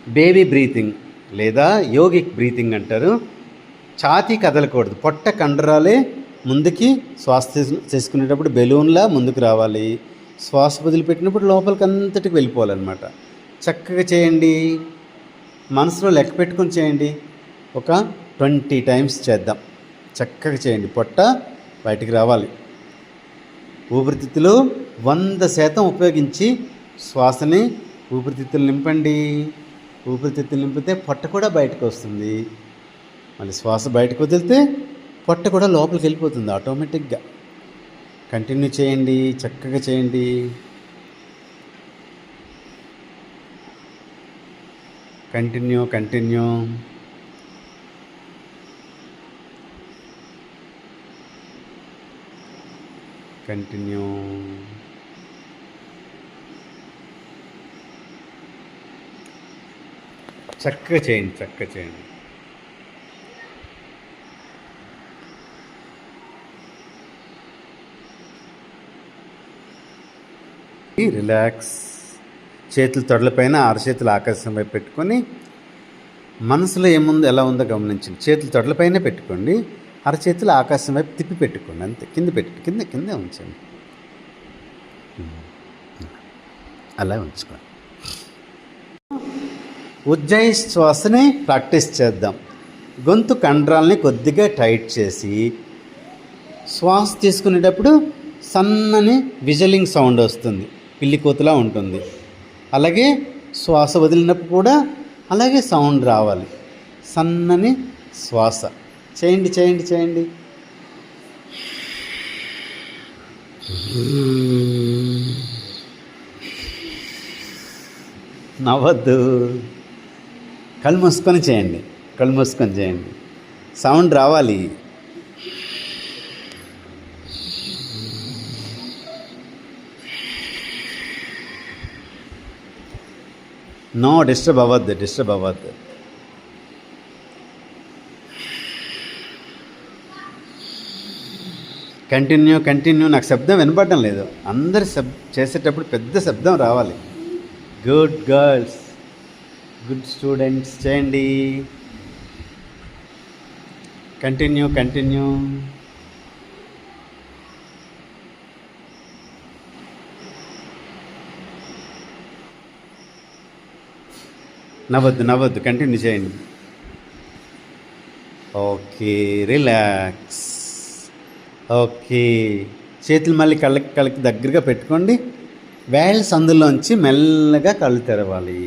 Baby breathing లేదా yogic breathing అంటారు. ఛాతీ కదలకూడదు, పొట్ట కండరాలే ముందుకి శ్వాస తీసుకునేటప్పుడు బెలూన్లా ముందుకు రావాలి. శ్వాస వదిలిపెట్టినప్పుడు లోపలికి అంతటికి వెళ్ళిపోవాలన్నమాట. చక్కగా చేయండి, మనసులో లెక్క పెట్టుకొని చేయండి. ఒక 20 టైమ్స్ చేద్దాం. చక్కగా చేయండి, పొట్ట బయటికి రావాలి. ఊపిరితిత్తులు 100% ఉపయోగించి శ్వాసని ఊపిరితిత్తులు నింపండి. ఊపిరితిత్తులు నింపితే పొట్ట కూడా బయటకు వస్తుంది. మళ్ళీ శ్వాస బయటకు వదిలితే పొట్ట కూడా లోపలికి వెళ్ళిపోతుంది ఆటోమేటిక్గా. కంటిన్యూ చేయండి, చక్కగా చేయండి. Continue continue. కంటిన్యూ. చక్కగా చేయండి, చక్కగా చేయండి. రిలాక్స్. చేతులు తొడలపైన, అరచేతులు ఆకాశం వైపు పెట్టుకొని మనసులో ఏముందో ఎలా ఉందో గమనించండి. చేతులు తొడలపైనే పెట్టుకోండి, అరచేతులు ఆకాశం వైపు తిప్పి పెట్టుకోండి. అంతే, కింద ఉంచండి. అలా ఉంచుకోండి. ఉజ్జాయి శ్వాసని ప్రాక్టీస్ చేద్దాం. గొంతు కండరాలని కొద్దిగా టైట్ చేసి శ్వాస తీసుకునేటప్పుడు సన్నని విజలింగ్ సౌండ్ వస్తుంది, పిల్లి కోతులా ఉంటుంది. అలాగే శ్వాస వదిలినప్పుడు కూడా అలాగే సౌండ్ రావాలి, సన్నని శ్వాస. చేయండి చేయండి చేయండి. నవ్వద్దు, కళ్ళు మూసుకొని చేయండి, కళ్ళు మూసుకొని చేయండి. సౌండ్ రావాలి. నో డిస్టర్బ్ అవ్వద్దు. కంటిన్యూ. నాకు శబ్దం వినపడడం లేదు. అందరు చేసేటప్పుడు పెద్ద శబ్దం రావాలి. గుడ్ గర్ల్స్, గుడ్ స్టూడెంట్స్, చేయండి. కంటిన్యూ. నవ్వద్దు, కంటిన్యూ చేయండి. Okay, relax. ఓకే, చేతులు మళ్ళీ కళ్ళకి దగ్గరగా పెట్టుకోండి. వేళ్ళ సందులోంచి మెల్లగా కళ్ళు తెరవాలి.